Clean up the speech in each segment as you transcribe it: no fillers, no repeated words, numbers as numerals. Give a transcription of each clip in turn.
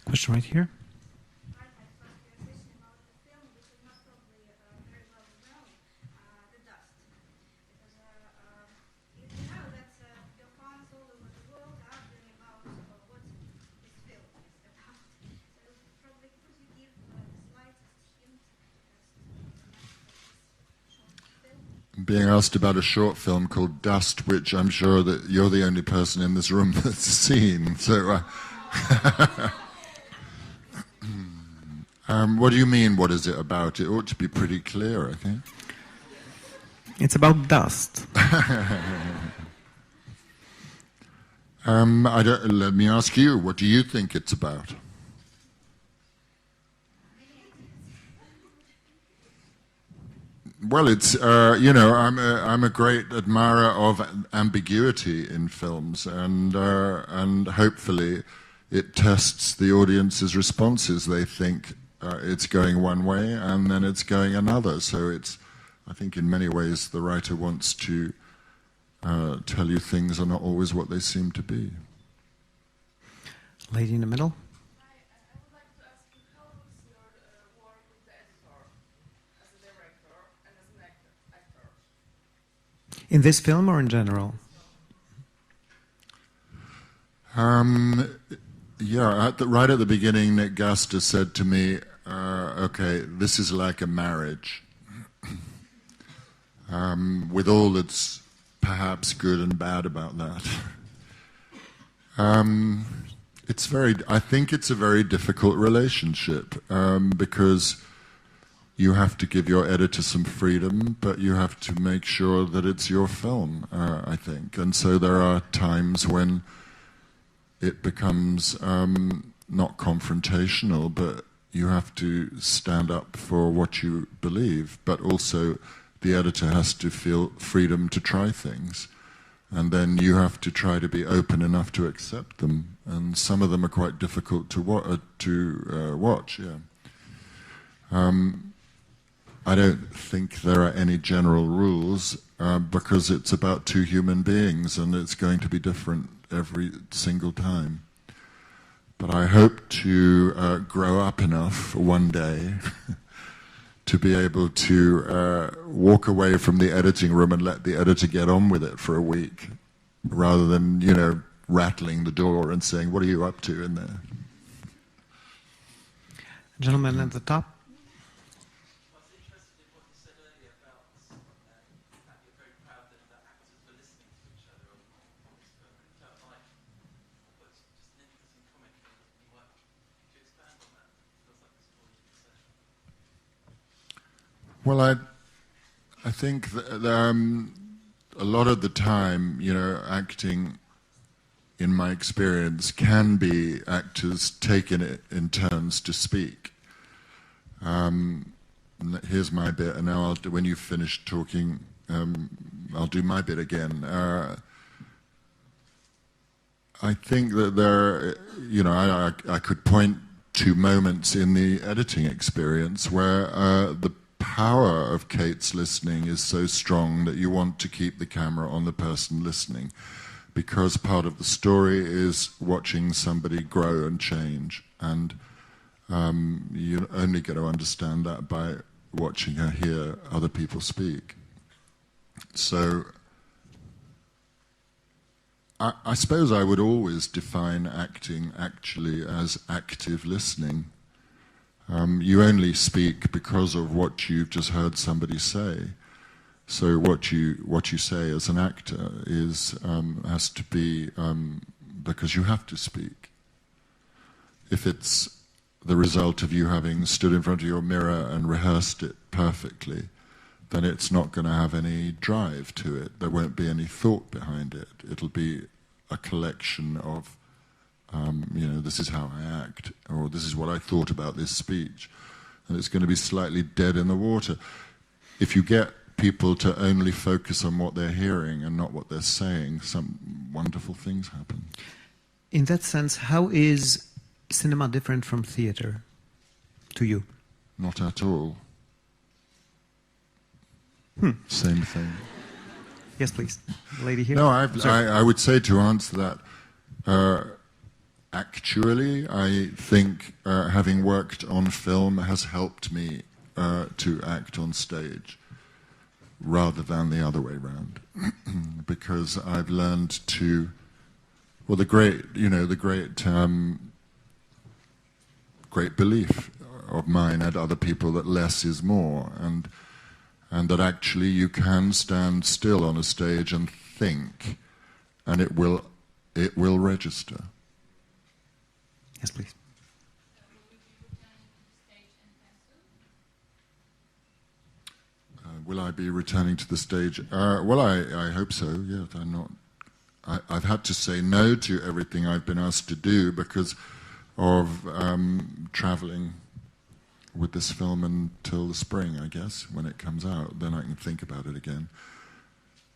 Question right here. Being asked about a short film called Dust, which I'm sure that you're the only person in this room that's seen. So, what do you mean, what is it about? It ought to be pretty clear, I think. It's about dust. Let me ask you, what do you think it's about? Well, it's I'm a great admirer of ambiguity in films, and hopefully it tests the audience's responses. They think it's going one way, and then it's going another. So I think in many ways the writer wants to tell you things are not always what they seem to be. Lady in the middle. In this film or in general? Yeah, right at the beginning, Nick Gaster said to me, okay, this is like a marriage, with all that's perhaps good and bad about that. I think it's a very difficult relationship, because you have to give your editor some freedom, but you have to make sure that it's your film, I think. And so there are times when it becomes not confrontational, but you have to stand up for what you believe. But also the editor has to feel freedom to try things. And then you have to try to be open enough to accept them. And some of them are quite difficult to watch, yeah. I don't think there are any general rules, because it's about two human beings and it's going to be different every single time. But I hope to grow up enough one day to be able to walk away from the editing room and let the editor get on with it for a week, rather than, rattling the door and saying, what are you up to in there? Gentleman at the top. Well, I think that, a lot of the time, acting, in my experience, can be actors taking it in turns to speak. Here's my bit, and now when you've finished talking, I'll do my bit again. I think that there, I could point to moments in the editing experience where the power of Kate's listening is so strong that you want to keep the camera on the person listening, because part of the story is watching somebody grow and change, and you only get to understand that by watching her hear other people speak. So I suppose I would always define acting actually as active listening. You only speak because of what you've just heard somebody say. So what you say as an actor has to be because you have to speak. If it's the result of you having stood in front of your mirror and rehearsed it perfectly, then it's not going to have any drive to it. There won't be any thought behind it. It'll be a collection of this is how I act, or this is what I thought about this speech. And it's going to be slightly dead in the water. If you get people to only focus on what they're hearing and not what they're saying, some wonderful things happen. In that sense, how is cinema different from theater to you? Not at all. Same thing. Yes, please. Lady here. No, I would say, to answer that, actually, I think having worked on film has helped me to act on stage rather than the other way around, because I've learned to, well, the great belief of mine and other people that less is more, and that actually you can stand still on a stage and think, and it will register. Yes, please. Will I be returning to the stage? Well, I hope so. Yes, I'm not. I've had to say no to everything I've been asked to do because of traveling with this film until the spring, I guess, when it comes out. Then I can think about it again.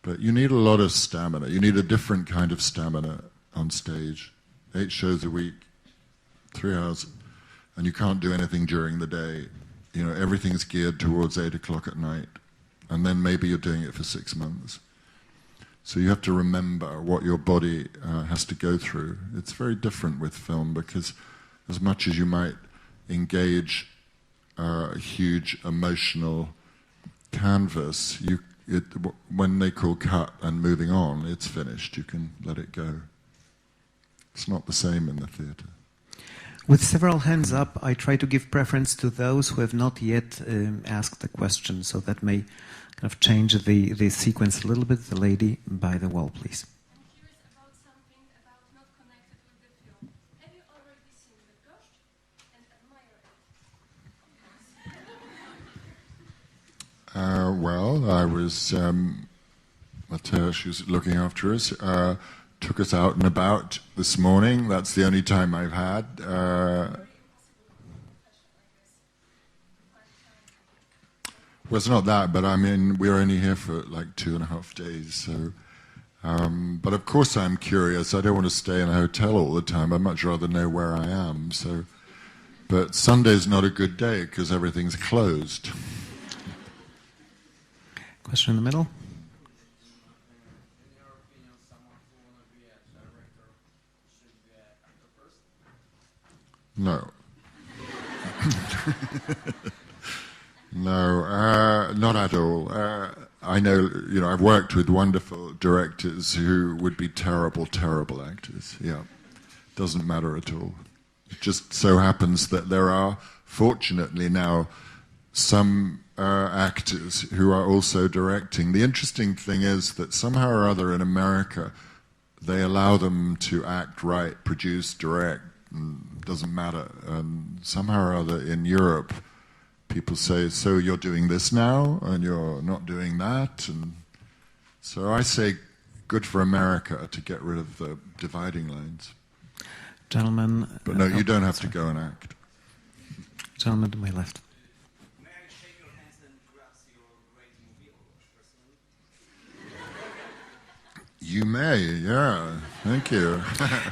But you need a lot of stamina. You need a different kind of stamina on stage. 8 shows a week, 3 hours, and you can't do anything during the day. You know, everything's geared towards 8 o'clock at night, and then maybe you're doing it for 6 months. So you have to remember what your body has to go through. It's very different with film because as much as you might engage a huge emotional canvas, when they call cut and moving on, it's finished. You can let it go. It's not the same in the theatre. With several hands up, I try to give preference to those who have not yet asked a question, so that may kind of change the sequence a little bit. The lady by the wall, please. I'm curious about something about not connected with the film. Have you already seen Bıdgoще and admire it? Well, I was, Natali, she was looking after us, took us out and about this morning. That's the only time I've had. Well, it's not that, but I mean, we're only here for like 2.5 days, so... but of course I'm curious. I don't want to stay in a hotel all the time. I'd much rather know where I am, so... But Sunday's not a good day, because everything's closed. Question in the middle. No. No, not at all. I know, I've worked with wonderful directors who would be terrible, terrible actors. Yeah, doesn't matter at all. It just so happens that there are, fortunately now, some actors who are also directing. The interesting thing is that somehow or other in America, they allow them to act, write, produce, direct. Doesn't matter. And somehow or other in Europe, people say, so you're doing this now, and you're not doing that. And so I say, good for America to get rid of the dividing lines. Gentlemen... But no, you don't have to go and act. Gentleman to my left. May I shake your hands and grasp your great movie personally? You may, yeah. Thank you.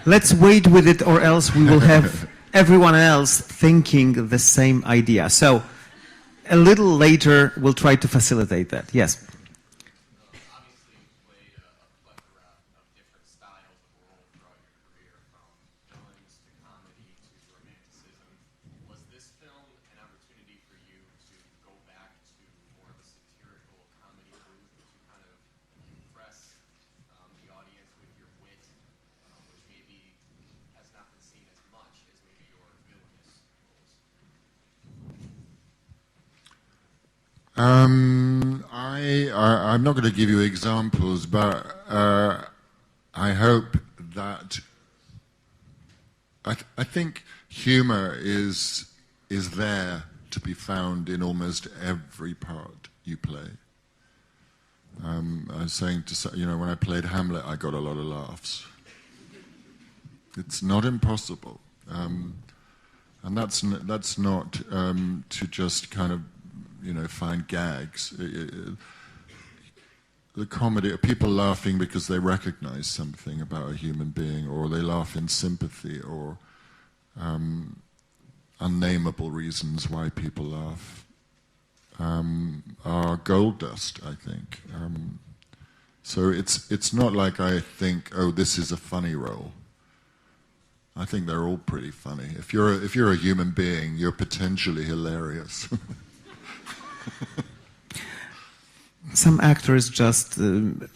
Let's wait with it, or else we will have everyone else thinking the same idea. So, a little later, we'll try to facilitate that. Yes? Obviously, you played a plethora of different styles of role throughout your career, from villains to comedy to romanticism. Was this film an opportunity for you to go back to more of a satirical comedy route to kind of impress the audience with your wit, which maybe has not been seen as much as maybe your villainous roles? I'm not going to give you examples, but I hope that I think humor is there to be found in almost every part you play. I was saying to when I played Hamlet, I got a lot of laughs. It's not impossible, and that's not to just kind of find gags. The comedy, people laughing because they recognize something about a human being, or they laugh in sympathy, or unnameable reasons why people laugh, are gold dust, I think. So it's not like I think, oh, this is a funny role. I think they're all pretty funny. If you're a human being, you're potentially hilarious. Some actors just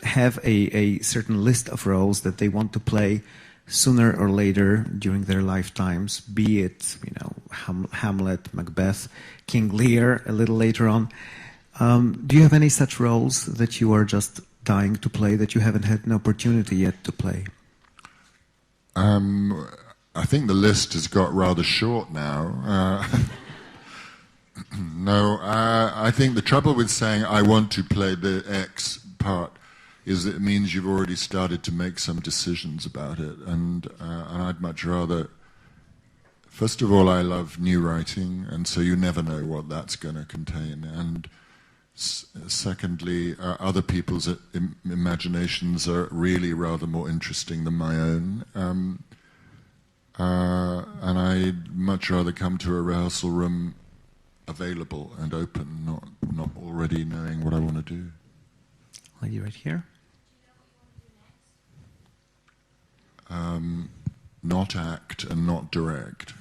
have a certain list of roles that they want to play sooner or later during their lifetimes, be it, you know, Hamlet, Macbeth, King Lear a little later on. Do you have any such roles that you are just dying to play that you haven't had an opportunity yet to play? I think the list has got rather short now. No, I think the trouble with saying I want to play the X part is that it means you've already started to make some decisions about it, and I'd much rather. First of all, I love new writing, and so you never know what that's going to contain. And secondly, other people's imaginations are really rather more interesting than my own. And I'd much rather come to a rehearsal room available and open, not already knowing what I want to do. Lady right here. Not act and not direct.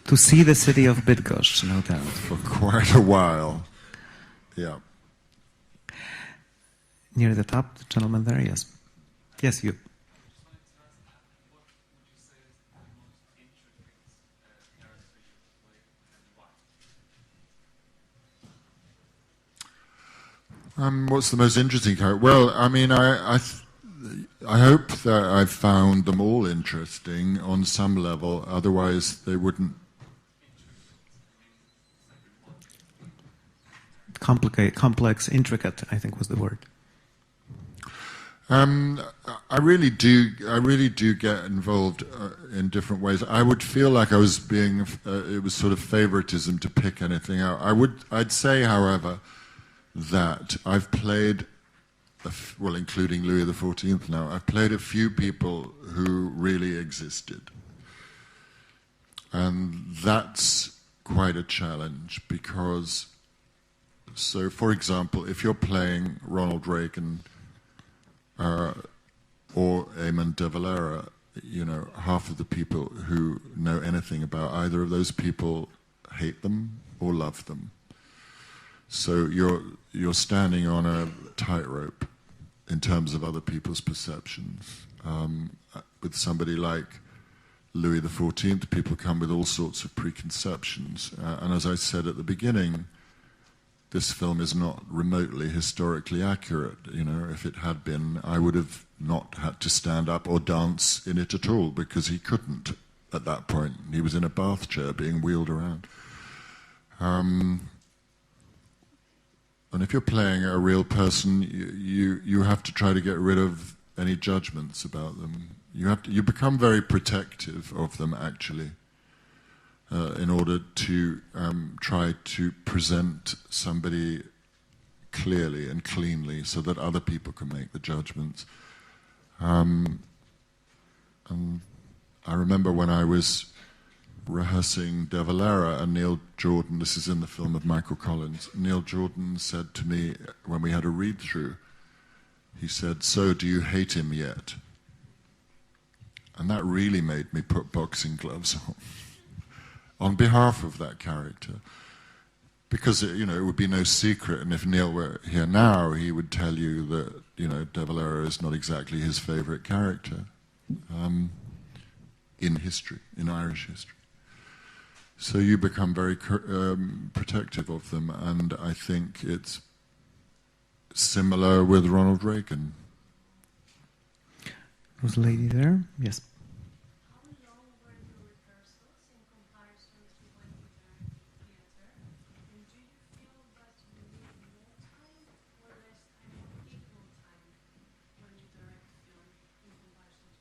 To see the city of Bydgoszcz, no doubt. For quite a while. Yeah. Near the top, the gentleman there, yes. Yes, you. What's the most interesting character? Well, I mean, I hope that I've found them all interesting on some level. Otherwise, they wouldn't. Complex, intricate, I think was the word. I really do get involved in different ways. I would feel like I was being. It was sort of favoritism to pick anything out. I'd say, however, that I've played, well, including Louis XIV now, I've played a few people who really existed. And that's quite a challenge because, so for example, if you're playing Ronald Reagan or Eamon de Valera, you know, half of the people who know anything about either of those people hate them or love them. So you're standing on a tightrope in terms of other people's perceptions. With somebody like Louis XIV, people come with all sorts of preconceptions. And as I said at the beginning, this film is not remotely historically accurate. You know, if it had been, I would have not had to stand up or dance in it at all because he couldn't at that point. He was in a bath chair being wheeled around. And if you're playing a real person, you have to try to get rid of any judgments about them. You become very protective of them, actually, in order to try to present somebody clearly and cleanly so that other people can make the judgments. And I remember when I was rehearsing De Valera and Neil Jordan, this is in the film of Michael Collins, Neil Jordan said to me when we had a read-through, he said, "So do you hate him yet?" And that really made me put boxing gloves on behalf of that character. Because, you know, it would be no secret, and if Neil were here now, he would tell you that, you know, De Valera is not exactly his favourite character in history, in Irish history. So you become very protective of them, and I think it's similar with Ronald Reagan. Was a lady there? Yes. How long were the rehearsals in comparison to when you were in theater? And do you feel that you need more time or less time or equal time when you direct film in comparison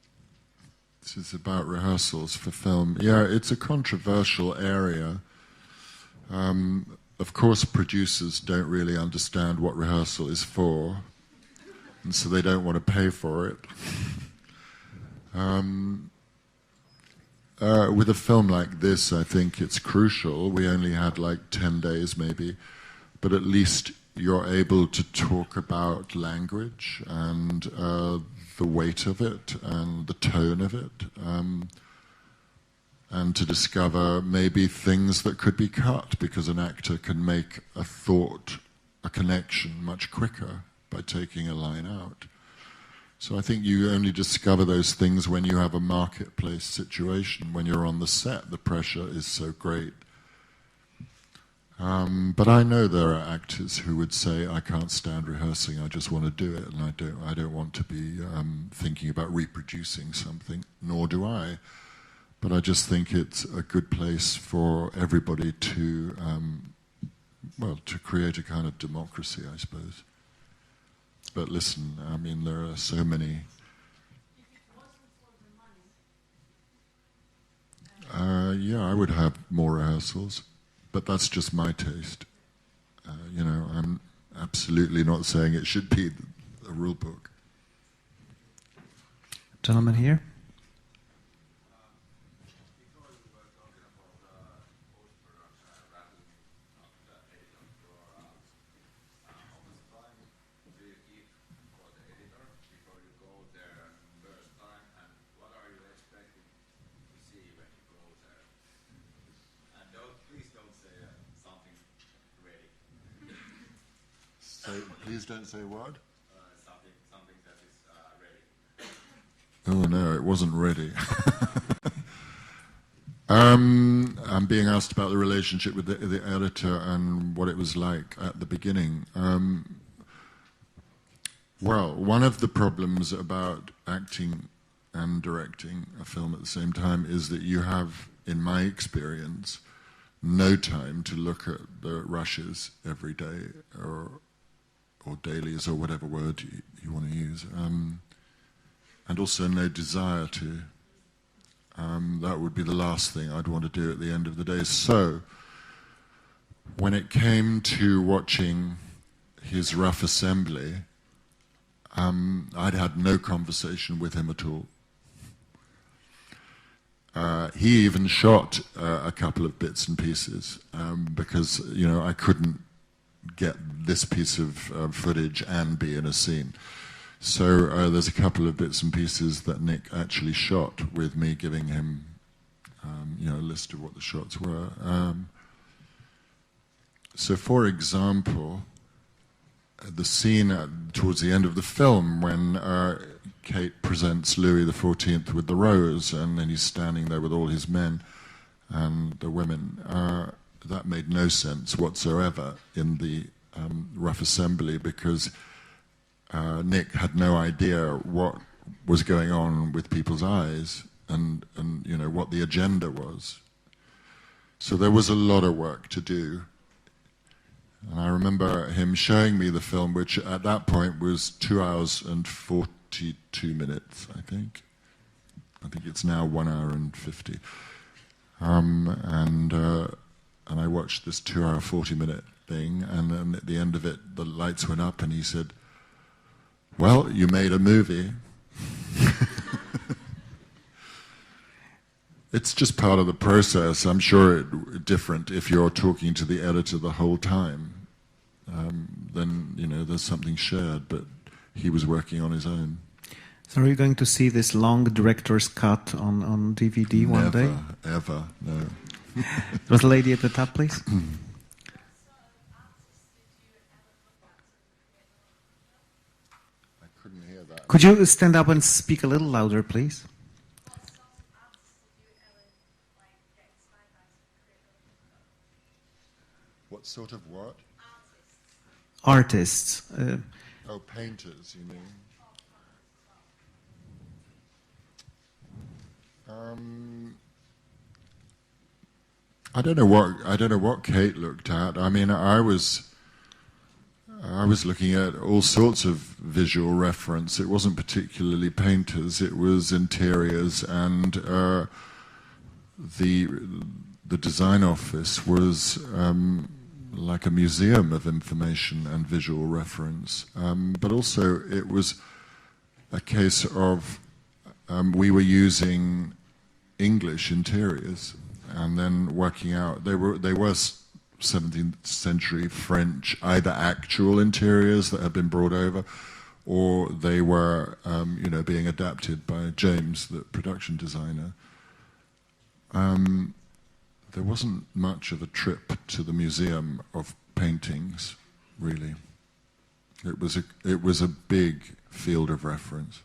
to theater? This is about rehearsals for film. Yeah, it's a controversial area. Of course, producers don't really understand what rehearsal is for, and so they don't want to pay for it. With a film like this, I think it's crucial. We only had like 10 days maybe, but at least you're able to talk about language and the weight of it and the tone of it, and to discover maybe things that could be cut, because an actor can make a thought, a connection much quicker by taking a line out. So I think you only discover those things when you have a marketplace situation. When you're on the set, the pressure is so great. But I know there are actors who would say, I can't stand rehearsing, I just want to do it, and I don't want to be thinking about reproducing something, nor do I. But I just think it's a good place for everybody to, well, to create a kind of democracy, I suppose. But listen, I mean, there are so many... If it wasn't for the money, yeah, I would have more rehearsals, but that's just my taste. You know, I'm absolutely not saying it should be a rule book. Gentleman here. Please don't say what? Something that is ready. Oh no, it wasn't ready. I'm being asked about the relationship with the editor and what it was like at the beginning. Well, one of the problems about acting and directing a film at the same time is that you have, in my experience, no time to look at the rushes every day or dailies, or whatever word you want to use, and also no desire to. That would be the last thing I'd want to do at the end of the day. So, when it came to watching his rough assembly, I'd had no conversation with him at all. He even shot a couple of bits and pieces, because, you know, I couldn't get this piece of footage and be in a scene. So there's a couple of bits and pieces that Nick actually shot with me giving him, you know, a list of what the shots were. So, for example, the scene towards the end of the film when Kate presents Louis XIV with the rose, and then he's standing there with all his men and the women, that made no sense whatsoever in the rough assembly, because Nick had no idea what was going on with people's eyes and you know what the agenda was. So there was a lot of work to do. And I remember him showing me the film, which at that point was 2 hours and 42 minutes, I think. I think it's now 1 hour and 50. And I watched this 2 hour, 40-minute thing, and then at the end of it, the lights went up, and he said, well, you made a movie. It's just part of the process. I'm sure it's different if you're talking to the editor the whole time. Then, you know, there's something shared, but he was working on his own. So are you going to see this long director's cut on DVD one day? Never, ever, no. There was a lady at the top, please. I couldn't hear that. Could you stand up and speak a little louder, please? What sort of what? Artists. Oh, painters, you mean? I don't know what Kate looked at. I mean, I was looking at all sorts of visual reference. It wasn't particularly painters. It was interiors, and the design office was like a museum of information and visual reference. But also, it was a case of we were using English interiors, and then working out they were 17th century French, either actual interiors that had been brought over, or they were, being adapted by James, the production designer. There wasn't much of a trip to the museum of paintings, really. It was a big field of reference.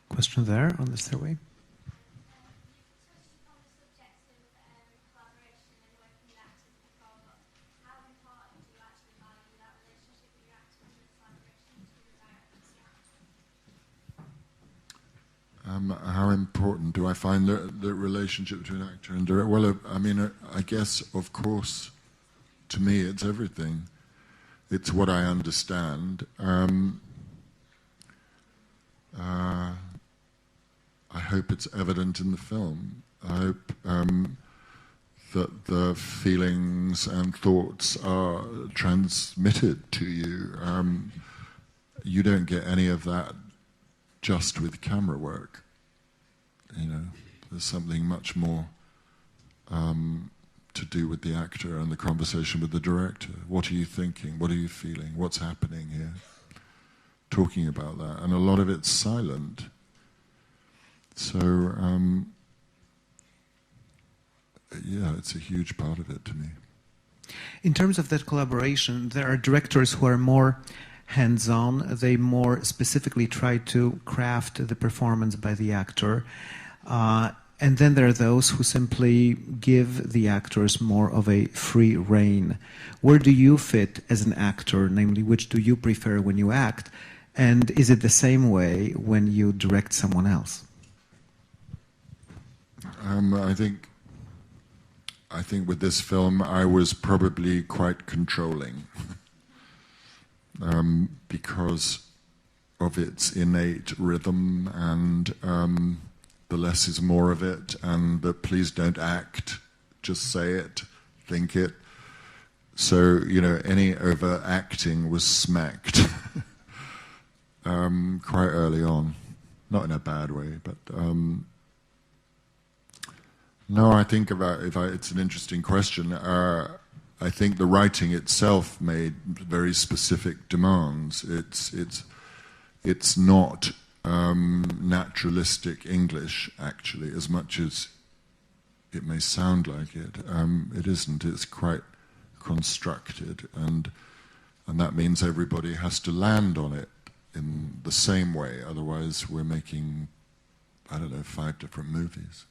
Question there on the stairway. How important do I find the relationship between actor and director? Well, I guess, of course, to me, it's everything. It's what I understand. I hope it's evident in the film. I hope that the feelings and thoughts are transmitted to you. You don't get any of that just with camera work. There's something much more to do with the actor and the conversation with the director. What are you thinking? What are you feeling? What's happening here? Talking about that. And a lot of it's silent. So, it's a huge part of it to me. In terms of that collaboration, there are directors who are more hands-on. They more specifically try to craft the performance by the actor. And then there are those who simply give the actors more of a free rein. Where do you fit as an actor? Namely, which do you prefer when you act? And is it the same way when you direct someone else? I think with this film I was probably quite controlling because of its innate rhythm and the less is more of it, and the please don't act, just say it, think it. So, any overacting was smacked quite early on. Not in a bad way, but no, I think it's an interesting question. I think the writing itself made very specific demands. It's not naturalistic English, actually, as much as it may sound like it. It isn't. It's quite constructed, and that means everybody has to land on it in the same way. Otherwise, we're making, 5 different movies.